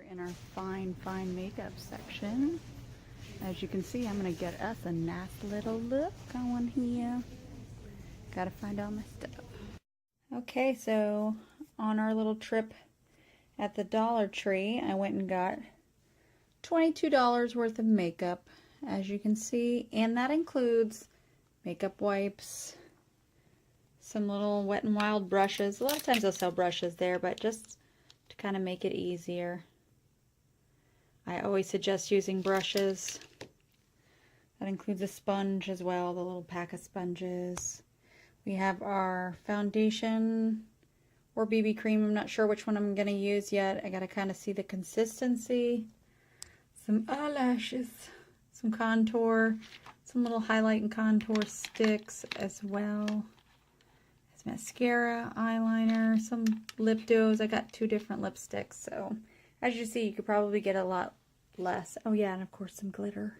We're in our fine makeup section. As you can see, I'm gonna get us a nice little look going here. Gotta find all my stuff. Okay, so on our little trip at the Dollar Tree, I went and got $22 worth of makeup, as you can see, and that includes makeup wipes, some little Wet n Wild brushes. A lot of times they'll sell brushes there, but just to kind of make it easier, I always suggest using brushes. That includes a sponge as well, the little pack of sponges. We have our foundation or BB cream. I'm not sure which one I'm going to use yet. I got to kind of see the consistency. Some eyelashes, some contour, some little highlight and contour sticks as well. It's mascara, eyeliner, some lip does. I got 2 different lipsticks, so as you see, you could probably get a lot less. Oh yeah, and of course some glitter.